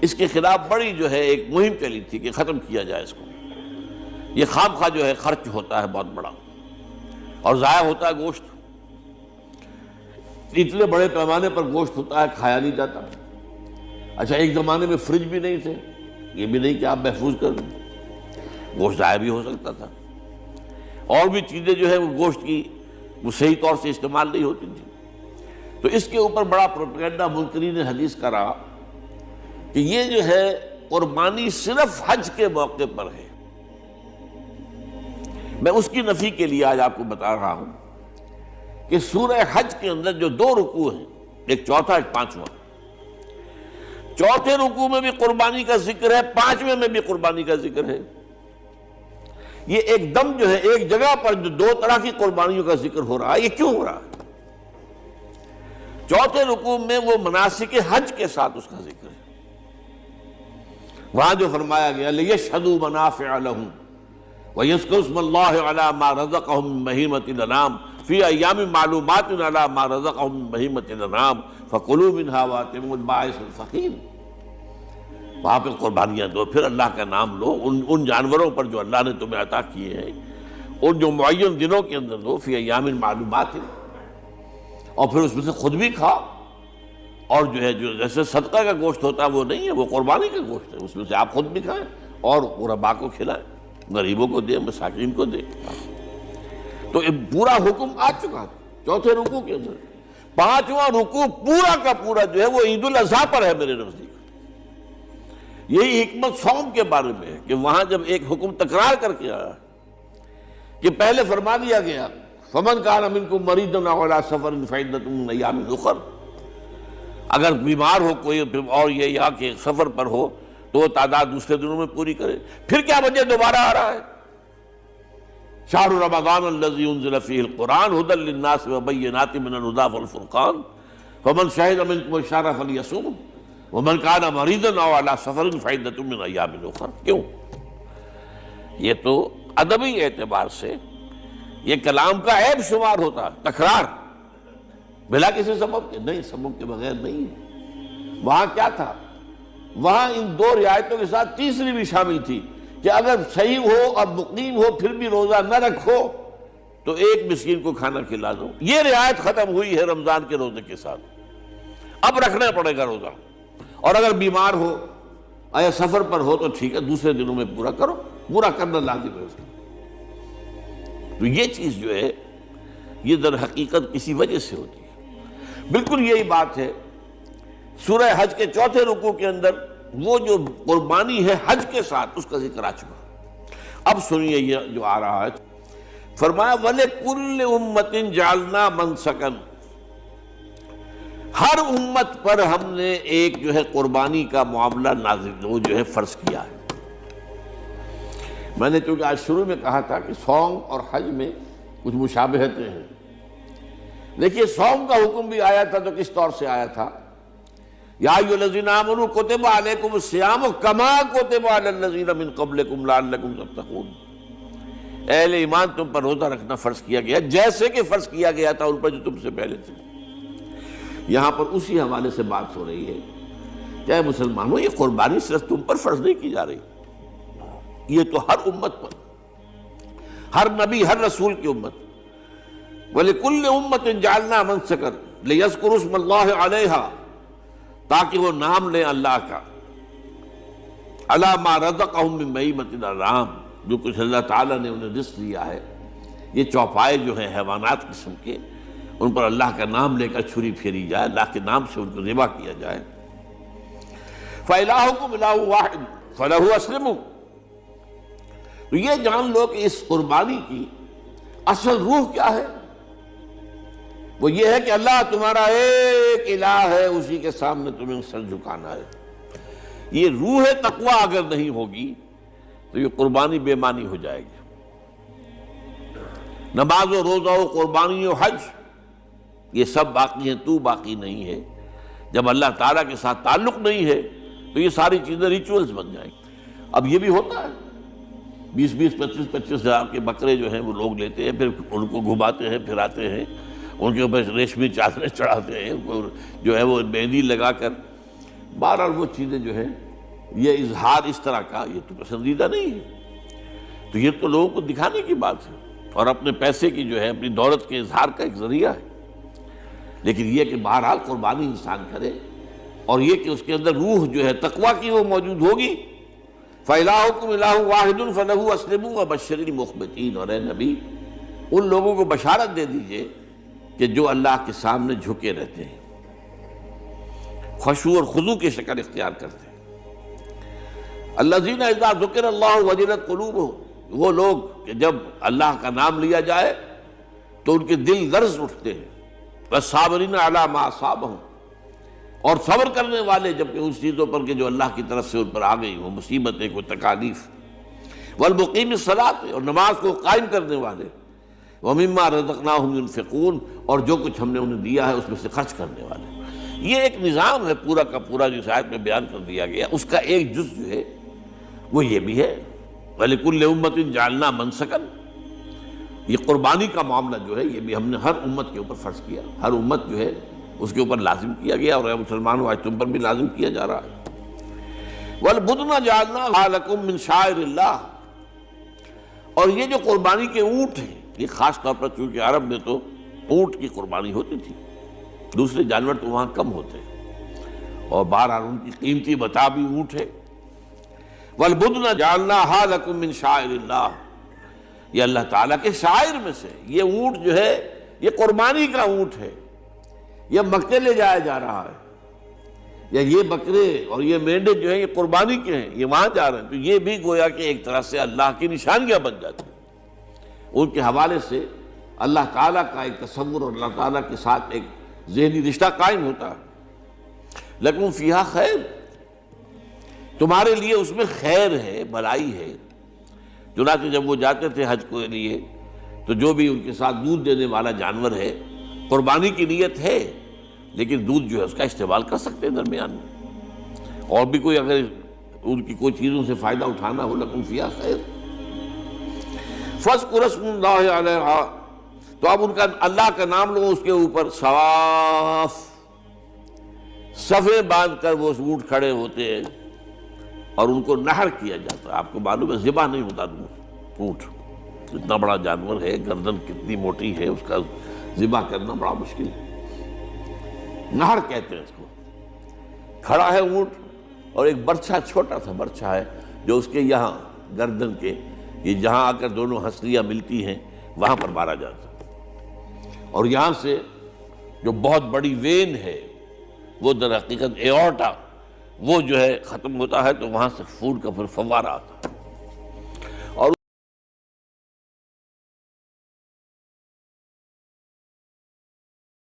اس کے خلاف بڑی جو ہے ایک مہم چلی تھی کہ ختم کیا جائے اس کو. یہ خام خواہ جو ہے خرچ ہوتا ہے بہت بڑا اور ضائع ہوتا ہے گوشت. اتنے بڑے پیمانے پر گوشت ہوتا ہے کھایا نہیں جاتا. اچھا ایک زمانے میں فریج بھی نہیں تھے، یہ بھی نہیں کہ آپ محفوظ کر لیں، گوشت ضائع بھی ہو سکتا تھا. اور بھی چیزیں جو ہے وہ گوشت کی وہ صحیح طور سے استعمال نہیں ہوتی تھی. تو اس کے اوپر بڑا پروپیگنڈا منکرین حدیث کا رہا کہ یہ جو ہے قربانی صرف حج کے موقع پر ہے. میں اس کی نفی کے لیے آج آپ کو بتا رہا ہوں کہ سورہ حج کے اندر جو 2 رکوع ہیں، ایک چوتھا ایک پانچواں، چوتھے رکوع میں بھی قربانی کا ذکر ہے، پانچویں میں بھی قربانی کا ذکر ہے. یہ ایک دم جو ہے ایک جگہ پر جو 2 طرح کی قربانیوں کا ذکر ہو رہا ہے، یہ کیوں ہو رہا ہے؟ چوتھے رکوع میں وہ مناسک حج کے ساتھ اس کا ذکر ہے. وہاں جو فرمایا گیا لِيَشْهَدُوا مَنَافِعَ لَهُمْ وَيَذْكُرُوا اسْمَ اللَّهِ عَلَىٰ مَا رَزَقَهُم مِّن بَهِيمَةِ الْأَنْعَامِ فِي أَيَّامٍ مَّعْلُومَاتٍ عَلَىٰ مَا رَزَقَهُم مِّن بَهِيمَةِ الْأَنْعَامِ فَكُلُوا مِنْهَا وَأَطْعِمُوا الْبَائِسَ الْفَقِيرَ. وہاں پہ قربانیاں دو، پھر اللہ کا نام لو ان جانوروں پر جو اللہ نے تمہیں عطا کیے ہیں، ان جو معین دنوں کے اندر دو، فی ایام معلومات، اور پھر اس میں سے خود بھی کھاؤ. اور جو ہے جو جیسے صدقہ کا گوشت ہوتا ہے وہ نہیں ہے، وہ قربانی کا گوشت ہے، اس میں سے آپ خود بھی کھائیں اور غرباء کو کھلائیں، غریبوں کو دیں، مساکین کو دیں. تو یہ پورا حکم آ چکا ہے چوتھے رکوع کے اندر. پانچواں رکوع پورا کا پورا جو ہے وہ عید الاضحیٰ پر ہے میرے نزدیک. یہی حکمت صوم کے بارے میں ہے کہ وہاں جب ایک حکم تکرار کر کے آیا کہ پہلے فرما دیا گیا فَمَنْ كَانَ مِنْكُمْ مَرِيضًا أَوْ عَلَىٰ سَفَرٍ فَعِدَّةٌ مِّنْ أَيَّامٍ أُخَرَ، اگر بیمار ہو کوئی اور یہ یا کہ سفر پر ہو تو وہ تعداد دوسرے دنوں میں پوری کرے. پھر کیا وجہ دوبارہ آ رہا ہے؟ شَهْرُ رَمَضَانَ الَّذِي أُنزِلَ فِيهِ الْقُرْآنُ هُدًى لِّلنَّاسِ وَبَيِّنَاتٍ مِّنَ الْهُدَىٰ وَالْفُرْقَانِ فَمَنْ شَهِدَ مِنكُمُ الشَّهْرَ فَلْيَصُمْهُ وَمَنْ كَانَ مَرِيضًا أَوْ عَلَىٰ سَفَرٍ فَعِدَّةٌ مِّنْ أَيَّامٍ أُخَرَ. کیوں؟ یہ تو ادبی اعتبار سے یہ کلام کا عیب شمار ہوتا، تکرار بلا کسی سبب کے نہیں، سبب کے بغیر نہیں ہے. وہاں کیا تھا؟ وہاں ان 2 رعایتوں کے ساتھ تیسری بھی شامل تھی کہ اگر صحیح ہو اور مقیم ہو پھر بھی روزہ نہ رکھو تو ایک مسکین کو کھانا کھلا دو. یہ رعایت ختم ہوئی ہے رمضان کے روزے کے ساتھ. اب رکھنا پڑے گا روزہ، اور اگر بیمار ہو یا سفر پر ہو تو ٹھیک ہے، دوسرے دنوں میں پورا کرو، پورا کرنا لازم ہے اس کا. تو یہ چیز جو ہے یہ در حقیقت کسی وجہ سے ہوتی ہے. بالکل یہی بات ہے سورہ حج کے چوتھے رکوع کے اندر وہ جو قربانی ہے حج کے ساتھ اس کا ذکر آ چکا. اب سنیے یہ جو آ رہا ہے، فرمایا وَلِكُلِّ أُمَّةٍ جَعَلْنَا مَنْسَكًا، ہر امت پر ہم نے ایک جو ہے قربانی کا معاملہ نازل وہ جو ہے فرض کیا ہے. میں نے چونکہ آج شروع میں کہا تھا کہ صوم اور حج میں کچھ مشابہتیں ہیں. دیکھیے صوم کا حکم بھی آیا تھا تو کس طور سے آیا تھا؟ یا ایھا الذین آمنوا کتب علیکم الصیام کما کتب علی الذین من قبلکم لعلکم تتقون. اہل ایمان تم پر روزہ رکھنا فرض کیا گیا جیسے کہ فرض کیا گیا تھا ان پر جو تم سے پہلے تھے. یہاں پر اسی حوالے سے بات ہو رہی ہے کہ مسلمانوں یہ قربانی صرف تم پر فرض نہیں کی جا رہی، یہ تو ہر امت پر، ہر نبی ہر رسول کی امت. وَلِكُلِّ أُمَّةٍ جَعَلْنَا مَنْسَكًا لِيَذْكُرُوا اسْمَ اللَّهِ عَلَيْهَا، تاکہ وہ نام لیں اللہ کا، عَلَىٰ مَا رَزَقَهُم مِّن بَهِیمَةِ الْأَنْعَامِ، جو کچھ اللہ تعالیٰ نے انہیں رزق دیا ہے. یہ چوپائے جو ہیں حیوانات قسم کے، ان پر اللہ کا نام لے کر چھری پھیری جائے، اللہ کے نام سے ان کو ذبح کیا جائے. فَإِلَٰهُكُمْ إِلَٰهٌ وَاحِدٌ فَلَهُ أَسْلِمُوا. تو یہ جان لو کہ اس قربانی کی اصل روح کیا ہے؟ وہ یہ ہے کہ اللہ تمہارا ایک الہ ہے، اسی کے سامنے تمہیں سر جھکانا ہے. یہ روح تقوی اگر نہیں ہوگی تو یہ قربانی بے معنی ہو جائے گی. نماز و روزہ و قربانی و حج یہ سب باقی ہیں، تو باقی نہیں ہے. جب اللہ تعالیٰ کے ساتھ تعلق نہیں ہے تو یہ ساری چیزیں ریچولز بن جائیں گی. اب یہ بھی ہوتا ہے 20-20 25-25 ہزار کے بکرے جو ہیں وہ لوگ لیتے ہیں، پھر ان کو گھماتے ہیں، پھراتے ہیں، ان کے اوپر ریشمی چادریں چڑھاتے ہیں، جو ہے وہ مہندی لگا کر. بہرحال وہ چیزیں جو ہیں یہ اظہار اس طرح کا یہ تو پسندیدہ نہیں ہے۔ تو یہ تو لوگوں کو دکھانے کی بات ہے اور اپنے پیسے کی جو ہے اپنی دولت کے اظہار کا ایک ذریعہ ہے، لیکن یہ کہ بہرحال قربانی انسان کرے اور یہ کہ اس کے اندر روح جو ہے تقویٰ کی وہ موجود ہوگی۔ فَإِلَٰهُكُمْ إِلَٰهٌ وَاحِدٌ فَلَهُ أَسْلِمُوا وَبَشِّرِ الْمُخْبِتِينَ، اور اے نبی ان لوگوں کو بشارت دے دیجئے کہ جو اللہ کے سامنے جھکے رہتے ہیں، خشوع اور خضوع کی شکل اختیار کرتے ہیں۔ الذین اذا ذکر اللہ وجلت قلوبہم، وہ لوگ کہ جب اللہ کا نام لیا جائے تو ان کے دل لرز اٹھتے ہیں۔ والصابرین علی ما اصابہم، اور صبر کرنے والے جبکہ اس چیزوں پر کہ جو اللہ کی طرف سے ان پر آ گئی، وہ مصیبتیں، کوئی تکالیف۔ والمقیم الصلاۃ، اور نماز کو قائم کرنے والے۔ ومما رزقناہم ينفقون، اور جو کچھ ہم نے انہیں دیا ہے اس میں سے خرچ کرنے والے۔ یہ ایک نظام ہے پورا کا پورا جس آیت میں بیان کر دیا گیا، اس کا ایک جز جو ہے وہ یہ بھی ہے وَلِكُلِّ أُمَّةٍ جَعَلْنَا مَنْسَكًا، یہ قربانی کا معاملہ جو ہے یہ بھی ہم نے ہر امت کے اوپر فرض کیا، ہر امت جو ہے اس کے اوپر لازم کیا گیا، اور اے مسلمانوں آج تم پر بھی لازم کیا جا رہا ہے۔ وَالْبُدْنَ جَعَلْنَاهَا لَكُم مِّن شَعَائِرِ اللَّهِ، اور یہ جو قربانی کے اونٹ ہیں، یہ خاص طور پر چونکہ عرب میں تو اونٹ کی قربانی ہوتی تھی، دوسرے جانور تو وہاں کم ہوتے ہیں، اور بہرحال ان کی قیمتی متاع بھی اونٹ ہے۔ وَالْبُدْنَ جَعَلْنَاهَا لَكُم مِّن شَعَائِرِ اللَّهِ، یہ اللہ تعالیٰ کے شاعر میں سے یہ اونٹ جو ہے یہ قربانی کا اونٹ ہے، یہ مکے لے جایا جا رہا ہے، یا یہ بکرے اور یہ مینڈے جو ہیں یہ قربانی کے ہیں، یہ وہاں جا رہے ہیں، تو یہ بھی گویا کہ ایک طرح سے اللہ کی نشانیاں بن جاتی ہیں۔ ان کے حوالے سے اللہ تعالیٰ کا ایک تصور اور اللہ تعالیٰ کے ساتھ ایک ذہنی رشتہ قائم ہوتا ہے۔ لَكُمْ فِيهَا خیر، تمہارے لیے اس میں خیر ہے، بھلائی ہے۔ چنانچہ جب وہ جاتے تھے حج کے لیے تو جو بھی ان کے ساتھ دودھ دینے والا جانور ہے، قربانی کی نیت ہے لیکن دودھ جو ہے اس کا استعمال کر سکتے ہیں درمیان میں، اور بھی کوئی اگر ان کی کوئی چیزوں سے فائدہ اٹھانا ہو، لَكُمْ فِيهَا خیر۔ فَاذْكُرُوا اسْمَ اللَّهِ عَلَيْهَا، تو اب ان کا اللہ کا نام لو اس کے اوپر، صواف، صفیں باندھ کر وہ اونٹ کھڑے ہوتے ہیں اور ان کو نحر کیا جاتا ہے۔ آپ کو معلوم ہے ذبح نہیں ہوتا اونٹ، اتنا بڑا جانور ہے، گردن کتنی موٹی ہے، اس کا ذبح کرنا بڑا مشکل ہے، نحر کہتے ہیں اس کو۔ کھڑا ہے اونٹ اور ایک برچھا، چھوٹا سا برچھا ہے جو اس کے یہاں گردن کے یہ جہاں آ کر دونوں ہنسلیاں ملتی ہیں وہاں پر مارا جاتا ہے، اور یہاں سے جو بہت بڑی وین ہے وہ در حقیقت ایورٹا، وہ جو ہے ختم ہوتا ہے، تو وہاں سے خون کا پھر فوارہ آتا ہے۔